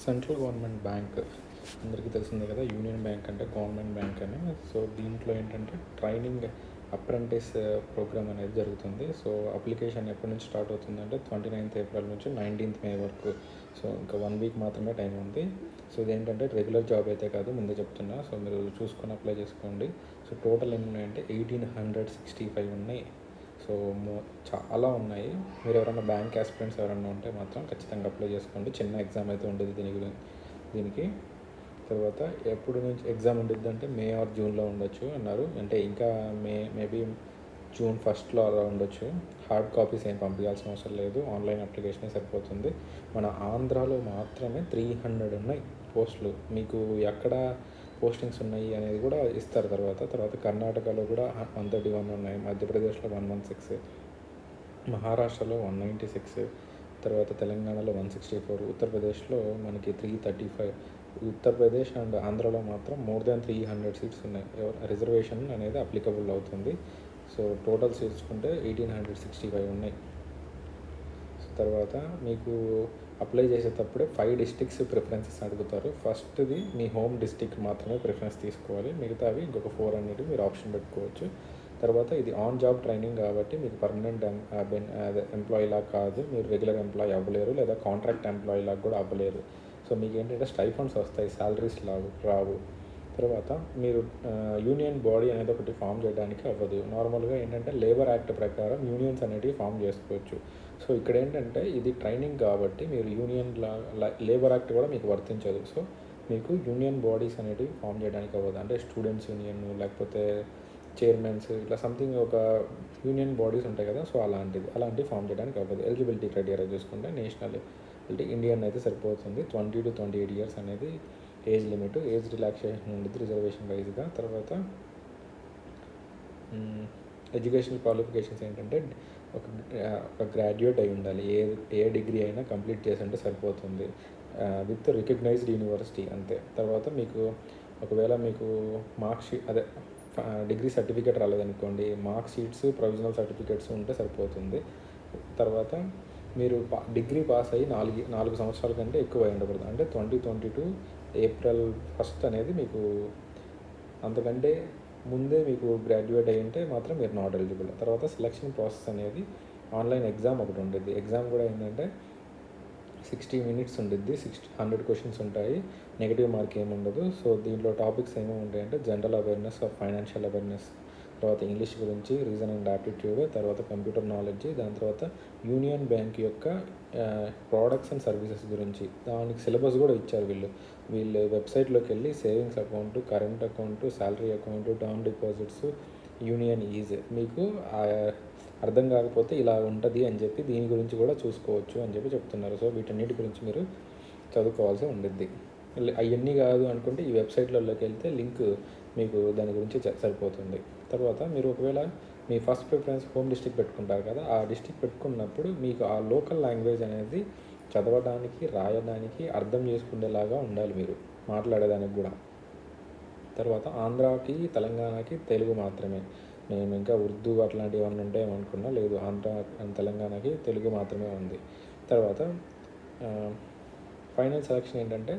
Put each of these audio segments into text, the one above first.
Central government bank అందరికీ తెలిసిందే కదా, యూనియన్ బ్యాంక్ అంటే గవర్నమెంట్ బ్యాంక్ అని. సో దీంట్లో ఏంటంటే ట్రైనింగ్ అప్రెంటిస్ ప్రోగ్రామ్ అనేది జరుగుతుంది. సో అప్లికేషన్ ఎప్పటి నుంచి స్టార్ట్ అవుతుందంటే 29th ఏప్రిల్ నుంచి 19th మే వరకు. సో ఇంకా 1 వీక్ మాత్రమే టైం ఉంది. సో ఇదేంటంటే రెగ్యులర్ జాబ్ అయితే కాదు, ముందే చెప్తున్నా. సో మీరు చూసుకొని అప్లై చేసుకోండి. సో టోటల్ ఎన్ని ఉన్నాయంటే 1865 ఉన్నాయి. సో చాలా ఉన్నాయి. మీరు ఎవరైనా బ్యాంక్ ఆస్పిరెంట్స్ ఎవరైనా ఉంటే మాత్రం ఖచ్చితంగా అప్లై చేసుకోండి. చిన్న ఎగ్జామ్ అయితే ఉండేది దీనికి. తర్వాత ఎప్పుడు నుంచి ఎగ్జామ్ ఉండిద్ది అంటే మే ఆర్ జూన్లో ఉండొచ్చు అన్నారు. అంటే ఇంకా మేబీ జూన్ 1st అలా ఉండొచ్చు. హార్డ్ కాపీస్ ఏం పంపించాల్సిన అవసరం లేదు, ఆన్లైన్ అప్లికేషనే సరిపోతుంది. మన ఆంధ్రాలో మాత్రమే 300 ఉన్నాయి పోస్టులు. మీకు ఎక్కడ పోస్టింగ్స్ ఉన్నాయి అనేది కూడా ఇస్తారు. తర్వాత కర్ణాటకలో కూడా 131 ఉన్నాయి, మధ్యప్రదేశ్లో 116, మహారాష్ట్రలో 196, తర్వాత తెలంగాణలో 164, ఉత్తరప్రదేశ్లో మనకి 335. ఉత్తరప్రదేశ్ అండ్ ఆంధ్రాలో మాత్రం మోర్ దాన్ 300 సీట్స్ ఉన్నాయి. రిజర్వేషన్ అనేది అప్లికబుల్ అవుతుంది. సో టోటల్ చూసుకుంటే 1865 ఉన్నాయి. తర్వాత మీకు అప్లై చేసేటప్పుడే 5 డిస్ట్రిక్ట్స్ ప్రిఫరెన్సెస్ అడుగుతారు. ఫస్ట్ది మీ హోమ్ డిస్ట్రిక్ట్ మాత్రమే ప్రిఫరెన్స్ తీసుకోవాలి, మిగతావి ఇంకొక 4 అనేది మీరు ఆప్షన్ పెట్టుకోవచ్చు. తర్వాత ఇది ఆన్ జాబ్ ట్రైనింగ్ కాబట్టి మీకు పర్మనెంట్ ఎంప్లాయీలా కాదు, మీరు రెగ్యులర్ ఎంప్లాయీ అవ్వలేరు, లేదా కాంట్రాక్ట్ ఎంప్లాయీలా కూడా అవ్వలేరు. సో మీకు ఏంటంటే స్టైఫండ్స్ వస్తాయి, శాలరీస్ రావు. తర్వాత మీరు యూనియన్ బాడీ అనేది ఒకటి ఫామ్ చేయడానికి అవ్వదు. నార్మల్గా ఏంటంటే లేబర్ యాక్ట్ ప్రకారం యూనియన్స్ అనేటివి ఫామ్ చేసుకోవచ్చు. సో ఇక్కడ ఏంటంటే ఇది ట్రైనింగ్ కాబట్టి మీరు యూనియన్ లేబర్ యాక్ట్ కూడా మీకు వర్తించదు. సో మీకు యూనియన్ బాడీస్ అనేటివి ఫామ్ చేయడానికి అవ్వదు. అంటే స్టూడెంట్స్ యూనియన్, లేకపోతే చైర్మన్స్, ఇట్లా సంథింగ్ ఒక యూనియన్ బాడీస్ ఉంటాయి కదా, సో అలాంటివి ఫామ్ చేయడానికి అవ్వదు. ఎలిజిబిలిటీ క్రైటీరియా చూసుకుంటే నేషనల్ ఇండియన్ అయితే సరిపోతుంది. 20 to 28 ఇయర్స్ అనేది ఏజ్ లిమిట్. ఏజ్ రిలాక్సేషన్ ఉండేది రిజర్వేషన్ వైజ్గా. తర్వాత ఎడ్యుకేషనల్ క్వాలిఫికేషన్స్ ఏంటంటే ఒక గ్రాడ్యుయేట్ అయి ఉండాలి, ఏ డిగ్రీ అయినా కంప్లీట్ చేసి ఉంటే సరిపోతుంది, విత్ రికగ్నైజ్డ్ యూనివర్సిటీ అంతే. తర్వాత ఒకవేళ మీకు మార్క్ షీట్ డిగ్రీ సర్టిఫికేట్ రాలేదనుకోండి, మార్క్ షీట్స్, ప్రొవిజనల్ సర్టిఫికేట్స్ ఉంటే సరిపోతుంది. తర్వాత మీరు డిగ్రీ పాస్ అయ్యి 4 సంవత్సరాల కంటే ఎక్కువ అయి ఉండకూడదు. అంటే 2022 ఏప్రిల్ 1st అనేది మీకు, అంతకంటే ముందే మీకు గ్రాడ్యుయేట్ అయ్యి ఉంటే మాత్రం మీరు నాట్ ఎలిజిబుల్. తర్వాత సెలక్షన్ ప్రాసెస్ అనేది ఆన్లైన్ ఎగ్జామ్ ఒకటి ఉంటుంది. ఎగ్జామ్ కూడా ఏంటంటే 60 minutes ఉండిద్ది, 100 క్వశ్చన్స్ ఉంటాయి, నెగిటివ్ మార్క్ ఏమి ఉండదు. సో దీంట్లో టాపిక్స్ ఏమేమి ఉంటాయంటే జనరల్ అవేర్నెస్, ఫైనాన్షియల్ అవేర్నెస్, తర్వాత ఇంగ్లీష్ గురించి, రీజన్ అండ్ యాప్టిట్యూడ్, తర్వాత కంప్యూటర్ నాలెడ్జ్, దాని తర్వాత యూనియన్ బ్యాంక్ యొక్క ప్రోడక్ట్స్ అండ్ సర్వీసెస్ గురించి. దానికి సిలబస్ కూడా ఇచ్చారు వీళ్ళు వెబ్సైట్లోకి వెళ్ళి savings account, current account, salary account, term deposits, union is, మీకు అర్థం కాకపోతే ఇలా ఉంటుంది అని చెప్పి దీని గురించి కూడా చూసుకోవచ్చు అని చెప్పి చెప్తున్నారు. సో వీటన్నిటి గురించి మీరు చదువుకోవాల్సి ఉండిద్ది. అవన్నీ కాదు అనుకుంటే ఈ వెబ్సైట్లలోకి వెళ్తే లింక్ మీకు దాని గురించి సరిపోతుంది. తర్వాత మీరు ఒకవేళ మీ ఫస్ట్ ప్రిఫరెన్స్ హోమ్ డిస్ట్రిక్ట్ పెట్టుకుంటారు కదా, ఆ డిస్ట్రిక్ట్ పెట్టుకున్నప్పుడు మీకు ఆ లోకల్ లాంగ్వేజ్ అనేది చదవడానికి, రాయడానికి, అర్థం చేసుకునేలాగా ఉండాలి మీరు మాట్లాడేదానికి కూడా. తర్వాత ఆంధ్రాకి, తెలంగాణకి తెలుగు మాత్రమే. నేను ఇంకా ఉర్దూ అట్లాంటివి ఏమన్నా ఉంటాయేమనుకున్నా, లేదు, ఆంధ్ర అండ్ తెలంగాణకి తెలుగు మాత్రమే ఉంది. తర్వాత ఫైనల్ సెలక్షన్ ఏంటంటే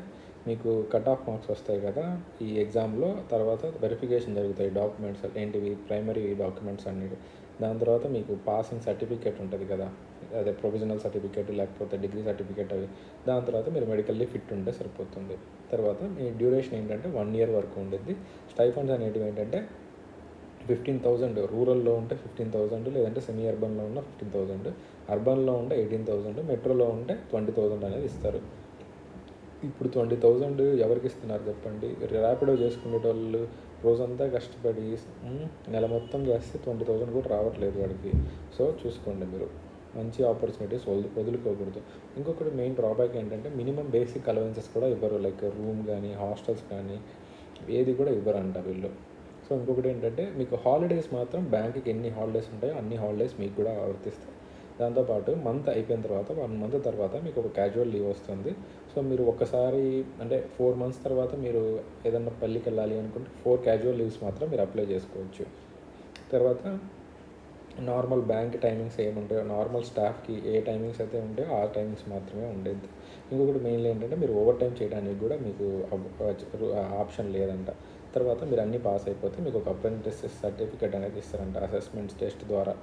మీకు కట్ ఆఫ్ మార్క్స్ వస్తాయి కదా ఈ ఎగ్జామ్లో. తర్వాత వెరిఫికేషన్ జరుగుతాయి, డాక్యుమెంట్స్ ఏంటివి, ప్రైమరీ డాక్యుమెంట్స్ అన్నిటి. దాని తర్వాత మీకు పాసింగ్ సర్టిఫికేట్ ఉంటుంది కదా, అదే ప్రొవిజనల్ సర్టిఫికేట్ లేకపోతే డిగ్రీ సర్టిఫికేట్ అవి. దాని తర్వాత మీరు మెడికల్లీ ఫిట్ ఉంటే సరిపోతుంది. తర్వాత మీ డ్యూరేషన్ ఏంటంటే 1 year వరకు ఉండిద్ది. స్టైఫండ్స్ అనేటివి ఏంటంటే 15,000, రూరల్లో ఉంటే 15,000, లేదంటే సెమీ అర్బన్లో ఉన్న 15,000, అర్బన్లో ఉంటే 18,000, మెట్రోలో ఉంటే 20,000 అనేది ఇస్తారు. ఇప్పుడు 20,000 ఎవరికి ఇస్తున్నారు చెప్పండి? ర్యాపిడో చేసుకునేటోళ్ళు రోజంతా కష్టపడి నెల మొత్తం చేస్తే 20,000 కూడా రావట్లేదు వాడికి. సో చూసుకోండి మీరు, మంచి ఆపర్చునిటీస్ వదులుకోకూడదు. ఇంకొకటి మెయిన్ డ్రాబ్యాక్ ఏంటంటే మినిమం బేసిక్ అలవెన్సెస్ కూడా ఇవ్వరు, లైక్ రూమ్ కానీ, హాస్టల్స్ కానీ, ఏది కూడా ఇవ్వరంట వీళ్ళు. సో ఇంకొకటి ఏంటంటే మీకు హాలిడేస్ మాత్రం బ్యాంక్కి ఎన్ని హాలిడేస్ ఉంటాయో అన్ని హాలిడేస్ మీకు కూడా వర్తిస్తాయి. దాంతోపాటు మంత్ అయిపోయిన తర్వాత 1 month తర్వాత మీకు ఒక క్యాజువల్ లీవ్ వస్తుంది. సో మీరు ఒక్కసారి అంటే 4 months తర్వాత మీరు ఏదన్నా పెళ్ళికి వెళ్ళాలి అనుకుంటే 4 క్యాజువల్ లీవ్స్ మాత్రం మీరు అప్లై చేసుకోవచ్చు. తర్వాత నార్మల్ బ్యాంక్ టైమింగ్స్ ఏముంటాయో, నార్మల్ స్టాఫ్కి ఏ టైమింగ్స్ అయితే ఉంటాయో ఆ టైమింగ్స్ మాత్రమే ఉండేది. ఇంకొకటి మెయిన్లీ ఏంటంటే మీరు ఓవర్ టైం చేయడానికి కూడా మీకు ఆప్షన్ లేదంట. తర్వాత మీరు అన్నీ పాస్ అయిపోతే మీకు ఒక అప్రెంటిస్ సర్టిఫికేట్ అనేది ఇస్తారంట అసెస్మెంట్స్ టెస్ట్ ద్వారా.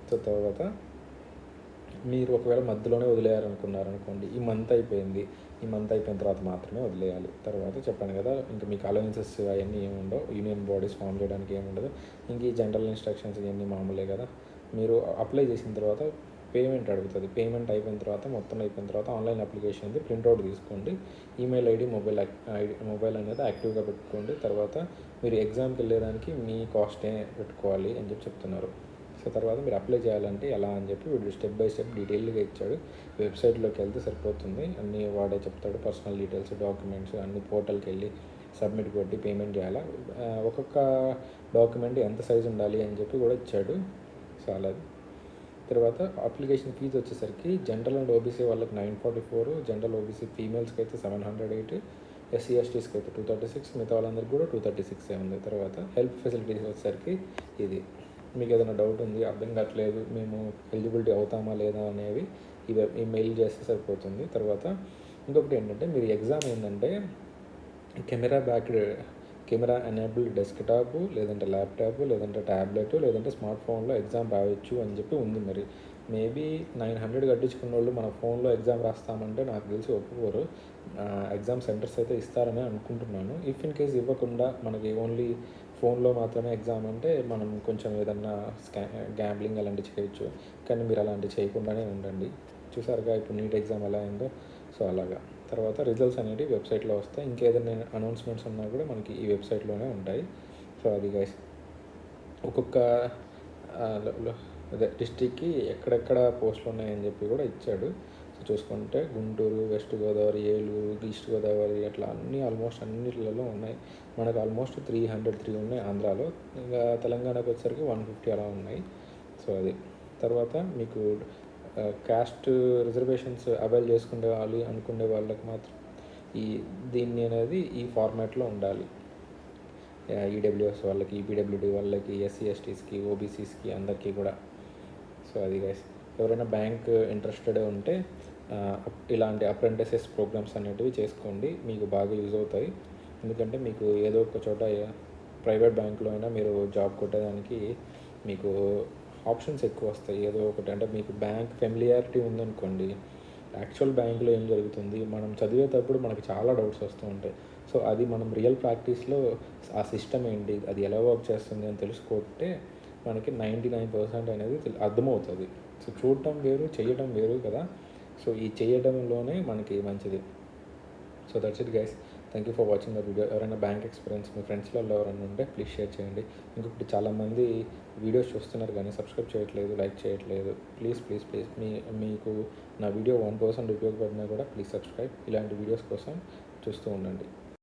సో తర్వాత మీరు ఒకవేళ మధ్యలోనే వదిలేయాలనుకున్నారనుకోండి, ఈ మంత్ అయిపోయింది, ఈ మంత్ అయిపోయిన తర్వాత మాత్రమే వదిలేయాలి. తర్వాత చెప్పాను కదా, ఇంకా మీకు అలవెన్సెస్ అవన్నీ ఏమి ఉండవు, యూనియన్ బాడీస్ ఫామ్ చేయడానికి ఏముండదు. ఇంక ఈ జనరల్ ఇన్స్ట్రక్షన్స్ ఇవన్నీ మామూలే కదా. మీరు అప్లై చేసిన తర్వాత పేమెంట్ అడుగుతుంది. పేమెంట్ అయిపోయిన తర్వాత, మొత్తం అయిపోయిన తర్వాత ఆన్లైన్ అప్లికేషన్ది ప్రింట్అవుట్ తీసుకోండి. ఈమెయిల్ ఐడి, మొబైల్ అనేది యాక్టివ్గా పెట్టుకోండి. తర్వాత మీరు ఎగ్జామ్కి వెళ్ళేదానికి మీ కాస్టే పెట్టుకోవాలి అని చెప్తున్నారు. సో తర్వాత మీరు అప్లై చేయాలంటే ఎలా అని చెప్పి వీడు స్టెప్ బై స్టెప్ డీటెయిల్గా ఇచ్చాడు. వెబ్సైట్లోకి వెళ్తే సరిపోతుంది, అన్నీ వాడే చెప్తాడు. పర్సనల్ డీటెయిల్స్, డాక్యుమెంట్స్ అన్ని పోర్టల్కి వెళ్ళి సబ్మిట్ కొట్టి పేమెంట్ చేయాలా. ఒక్కొక్క డాక్యుమెంట్ ఎంత సైజు ఉండాలి అని చెప్పి కూడా ఇచ్చాడు. సో అలా. తర్వాత అప్లికేషన్ ఫీజు వచ్చేసరికి జనరల్ అండ్ ఓబీసీ వాళ్ళకి 944, జనరల్ ఓబీసీ ఫీమేల్స్కి అయితే 708, ఎస్సీ ఎస్టీస్కి అయితే 236, మిగతా వాళ్ళందరికీ కూడా 236 ఉంది. తర్వాత హెల్ప్ ఫెసిలిటీస్ వచ్చేసరికి ఇది. మీకు ఏదైనా డౌట్ ఉంది, అర్థం కావట్లేదు, మేము ఎలిజిబిలిటీ అవుతామా లేదా అనేవి ఈ మెయిల్ చేస్తే సరిపోతుంది. తర్వాత ఇంకొకటి ఏంటంటే, మీరు ఎగ్జామ్ ఏంటంటే కెమెరా ఎనేబుల్డ్ డెస్క్టాప్, లేదంటే ల్యాప్టాప్, లేదంటే ట్యాబ్లెట్, లేదంటే స్మార్ట్ ఫోన్లో ఎగ్జామ్ రాయొచ్చు అని చెప్పి ఉంది. మరి మేబీ 900 కట్టించుకున్న వాళ్ళు మన ఫోన్లో ఎగ్జామ్ రాస్తామంటే నాకు తెలిసి ఒప్పుకోరు. ఎగ్జామ్ సెంటర్స్ అయితే ఇస్తారని అనుకుంటున్నాను. ఇఫ్ ఇన్ కేస్ ఇవ్వకుండా మనకి ఓన్లీ ఫోన్లో మాత్రమే ఎగ్జామ్ అంటే మనం కొంచెం ఏదన్నా గ్యాంబ్లింగ్ అలాంటివి చేయొచ్చు. కానీ మీరు అలాంటివి చేయకుండానే ఉండండి. చూసారుగా ఇప్పుడు నీట్ ఎగ్జామ్ ఎలా అయిందో. సో అలాగా. తర్వాత రిజల్ట్స్ అనేవి వెబ్సైట్లో వస్తాయి. ఇంకేదైనా అనౌన్స్మెంట్స్ ఉన్నా కూడా మనకి ఈ వెబ్సైట్లోనే ఉంటాయి. సో అది గైస్. ఒక్కొక్క అదే డిస్ట్రిక్ట్కి ఎక్కడెక్కడ పోస్టులు ఉన్నాయని చెప్పి కూడా ఇచ్చాడు. సో చూసుకుంటే గుంటూరు, వెస్ట్ గోదావరి, ఏలూరు, ఈస్ట్ గోదావరి అట్లా అన్నీ ఆల్మోస్ట్ అన్నిటిలలో ఉన్నాయి. మనకు ఆల్మోస్ట్ 303 ఉన్నాయి ఆంధ్రాలో. ఇంకా తెలంగాణకు వచ్చేసరికి 150 అలా ఉన్నాయి. సో అది. తర్వాత మీకు క్యాస్ట్ రిజర్వేషన్స్ అవైల్ చేసుకునే అనుకునే వాళ్ళకి మాత్రం దీన్ని అనేది ఈ ఫార్మాట్లో ఉండాలి. ఈడబ్ల్యూఎస్ వాళ్ళకి, ఈపీడబ్ల్యూడి వాళ్ళకి, ఎస్సీ ఎస్టీస్కి, ఓబీసీస్కి అందరికీ కూడా. సో అది గైస్. ఎవరైనా బ్యాంక్ ఇంట్రెస్టెడ్ ఉంటే ఇలాంటి అప్రెంటిసెస్ ప్రోగ్రామ్స్ అనేటివి చేసుకోండి, మీకు బాగా యూజ్ అవుతాయి. ఎందుకంటే మీకు ఏదో ఒక చోట ప్రైవేట్ బ్యాంకులో అయినా మీరు జాబ్ కొట్టేదానికి మీకు ఆప్షన్స్ ఎక్కువ వస్తాయి. ఏదో ఒకటి అంటే మీకు బ్యాంక్ ఫెమిలియారిటీ ఉందనుకోండి, యాక్చువల్ బ్యాంకులో ఏం జరుగుతుంది, మనం చదివేటప్పుడు మనకి చాలా డౌట్స్ వస్తూ ఉంటాయి. సో అది మనం రియల్ ప్రాక్టీస్లో ఆ సిస్టమ్ ఏంటి, అది ఎలా వర్క్ చేస్తుంది అని తెలుసుకుంటే మనకి 99% అనేది అర్థమవుతుంది. సో చూడటం వేరు, చేయడం వేరు కదా. సో ఈ చేయడంలోనే మనకి మంచిది. So that's it guys. Thank you for watching the video. ఎవరైనా బ్యాంక్ ఎక్స్పీరియన్స్ మీ ఫ్రెండ్స్లలో ఎవరైనా ఉంటే ప్లీజ్ షేర్ చేయండి. ఇంకొకటి, చాలామంది వీడియోస్ చూస్తున్నారు కానీ సబ్స్క్రైబ్ చేయట్లేదు, లైక్ చేయట్లేదు. ప్లీజ్ మీకు నా వీడియో 1% ఉపయోగపడినా కూడా ప్లీజ్ సబ్స్క్రైబ్. ఇలాంటి వీడియోస్ కోసం చూస్తూ ఉండండి.